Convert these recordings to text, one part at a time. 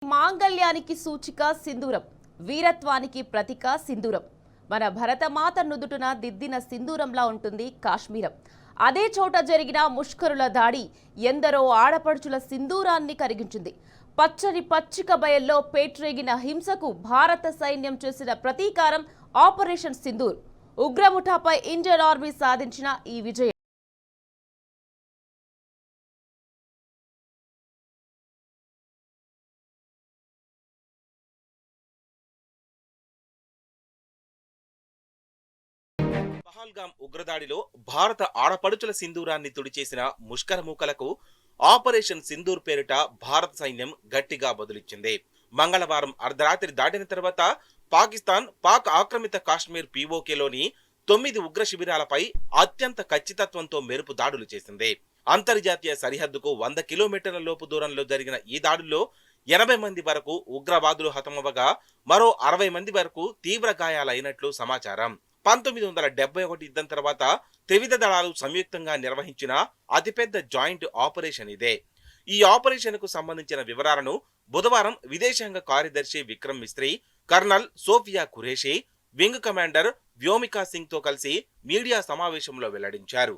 మాంగళ్యానికి సూచిక సింధూరం, వీరత్వానికి ప్రతీక సింధూరం. మన భరతమాత నుదుటున దిద్దిన సింధూరంలా ఉంటుంది కాశ్మీరం. అదే చోట జరిగిన ముష్కరుల దాడి ఎందరో ఆడపడుచుల సింధూరాన్ని కరిగించింది. పచ్చని పచ్చిక బయల్లో పేట్రేగిన హింసకు భారత సైన్యం చేసిన ప్రతీకారం ఆపరేషన్ సింధూర్. ఉగ్రముఠాపై ఇండియన్ ఆర్మీ సాధించిన ఈ విజయం పహల్గామ్ ఉగ్రదాడిలో భారత ఆడపడుచుల సింధూరాన్ని తుడిచేసిన ముష్కరమూకలకు ఆపరేషన్ సింధూర్ పేరిట భారత సైన్యం గట్టిగా బదులిచ్చింది. మంగళవారం అర్ధరాత్రి దాటిన తర్వాత పాకిస్తాన్ పాక్ ఆక్రమిత కాశ్మీర్ పీఓకేలోని 9 ఉగ్ర శిబిరాలపై అత్యంత ఖచ్చితత్వంతో మెరుపు దాడులు చేసింది. అంతర్జాతీయ సరిహద్దుకు 100 కిలోమీటర్ల లోపు దూరంలో జరిగిన ఈ దాడుల్లో 80 మంది వరకు ఉగ్రవాదులు హతమవగా మరో 60 మంది వరకు తీవ్ర గాయాలైనట్లు సమాచారం. 1971 యుద్ధం తర్వాత త్రివిధ దళాలు సంయుక్తంగా నిర్వహించిన అతిపెద్ద జాయింట్ ఆపరేషన్ ఇదే. ఈ ఆపరేషన్ కు సంబంధించిన వివరాలను బుధవారం విదేశాంగ కార్యదర్శి Vikram Misri, colonel Sofiya Qureshi, wing commander Vyomika Singh తో కలిసి మీడియా సమావేశంలో వెల్లడించారు.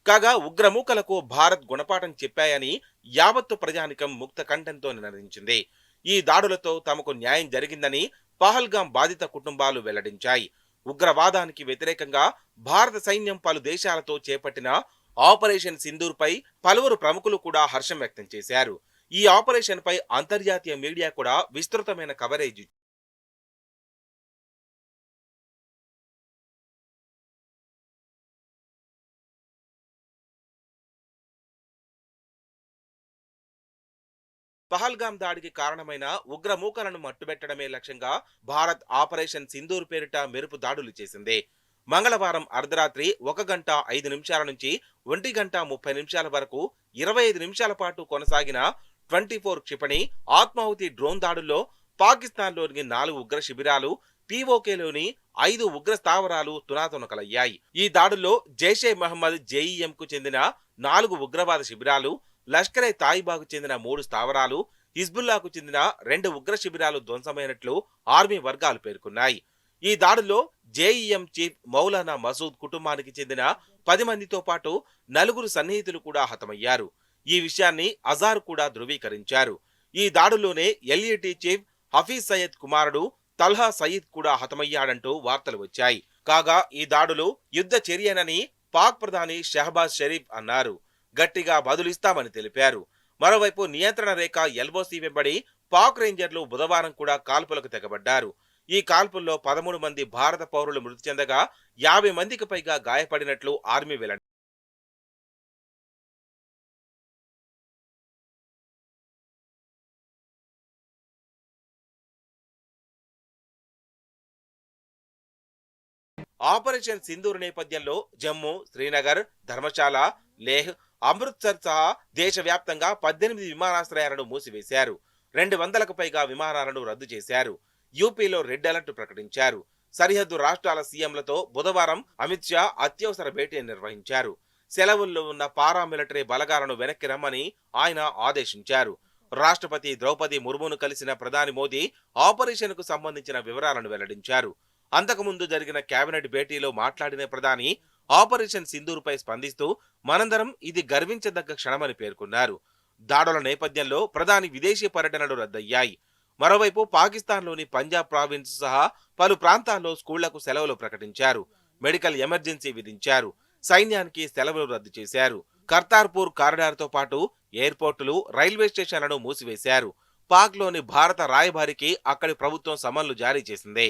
కాగా ఉగ్రమూకలకు భారత్ గుణపాఠం చెప్పాయని యావత్తు ప్రజానికం ముక్త కంఠంతో నినదించింది. ఈ దాడులతో తమకు న్యాయం జరిగిందని పహల్గామ్ బాధిత కుటుంబాలు వెల్లడించాయి. ఉగ్రవాదానికి వ్యతిరేకంగా భారత సైన్యం పలు దేశాలతో చేపట్టిన ఆపరేషన్ సింధూర్ పై పలువురు ప్రముఖులు కూడా హర్షం వ్యక్తం చేశారు. ఈ ఆపరేషన్ పై అంతర్జాతీయ మీడియా కూడా విస్తృతమైన కవరేజ్ పహల్గామ్ దాడికి కారణమైన ఉగ్రమూకలను మట్టుబెట్టడమే లక్ష్యంగా భారత్ ఆపరేషన్ సింధూర్ పేరిట మెరుపు దాడులు చేసింది. మంగళవారం అర్ధరాత్రి 1 గంట 5 నిమిషాల నుంచి 1 గంట 30 నిమిషాల వరకు 25 నిమిషాల పాటు కొనసాగిన 24 క్షిపణి ఆత్మాహుతి డ్రోన్ దాడుల్లో పాకిస్తాన్లోని 4 ఉగ్ర శిబిరాలు, పీఓకేలోని 5 ఉగ్ర స్థావరాలు తునాతునకలయ్యాయి. ఈ దాడుల్లో జైషే మహమ్మద్ జేఈఎం కు చెందిన 4 ఉగ్రవాద శిబిరాలు, లష్కరే తాయిబాకు చెందిన 3 స్థావరాలు, హిజ్బుల్లాకు చెందిన 2 ఉగ్ర శిబిరాలు ధ్వంసమైనట్లు ఆర్మీ వర్గాలు పేర్కొన్నాయి. ఈ దాడుల్లో జేఈఎం చీఫ్ మౌలానా మసూద్ కుటుంబానికి చెందిన 10 మందితో పాటు 4 సన్నిహితులు కూడా హతమయ్యారు. ఈ విషయాన్ని అజార్ కూడా ధృవీకరించారు. ఈ దాడుల్లోనే ఎల్ఈటీ చీఫ్ హఫీజ్ సయ్యద్ కుమారుడు తల్హా సయీద్ కూడా హతమయ్యాడంటూ వార్తలు వచ్చాయి. కాగా ఈ దాడులు యుద్ధ చర్యనని పాక్ ప్రధాని షహబాజ్ షరీఫ్ అన్నారు. గట్టిగా బదులిస్తామని తెలిపారు. మరోవైపు నియంత్రణ రేఖ ఎల్ఓసి వెంబడి పాక్ రేంజర్లు బుధవారం కూడా కాల్పులకు తెగబడ్డారు. ఈ కాల్పుల్లో 13 మంది భారత పౌరులు మృతి చెందగా 50 మందికి పైగా గాయపడినట్లు ఆర్మీ వెల్లడించింది. ఆపరేషన్ సింధూర్ నేపథ్యంలో జమ్మూ, శ్రీనగర్, ధర్మశాల, లేహ్, అమృత్సర్ సహా దేశవ్యాప్తంగా 18 విమానాశ్రయాలను మూసివేశారు. 200కు పైగా విమానాలను రద్దు చేశారు. యూపీలో రెడ్ అలర్ట్ ప్రకటించారు. సరిహద్దు రాష్ట్రాల సీఎంలతో బుధవారం అమిత్ షా అత్యవసర భేటీ నిర్వహించారు. సెలవుల్లో ఉన్న పారామిలిటరీ బలగాలను వెనక్కి రమ్మని ఆయన ఆదేశించారు. రాష్ట్రపతి ద్రౌపది ముర్మును కలిసిన ప్రధాని మోదీ ఆపరేషన్ కు సంబంధించిన వివరాలను వెల్లడించారు. అంతకుముందు జరిగిన కేబినెట్ భేటీలో మాట్లాడిన ప్రధాని ఆపరేషన్ సింధూర్ పై స్పందిస్తూ మనందరం ఇది గర్వించదగ్గ క్షణమని పేర్కొన్నారు. దాడుల నేపథ్యంలో ప్రధాని విదేశీ పర్యటనలు రద్దయ్యాయి. మరోవైపు పాకిస్తాన్లోని పంజాబ్ ప్రావిన్స్ సహా పలు ప్రాంతాల్లో స్కూళ్లకు సెలవులు ప్రకటించారు. మెడికల్ ఎమర్జెన్సీ విధించారు. సైన్యానికి సెలవులు రద్దు చేశారు. కర్తార్పూర్ కారిడార్తో పాటు ఎయిర్పోర్టులు, రైల్వే స్టేషన్లను మూసివేశారు. పాక్లోని భారత రాయబారికి అక్కడి ప్రభుత్వం సమన్లు జారీ చేసింది.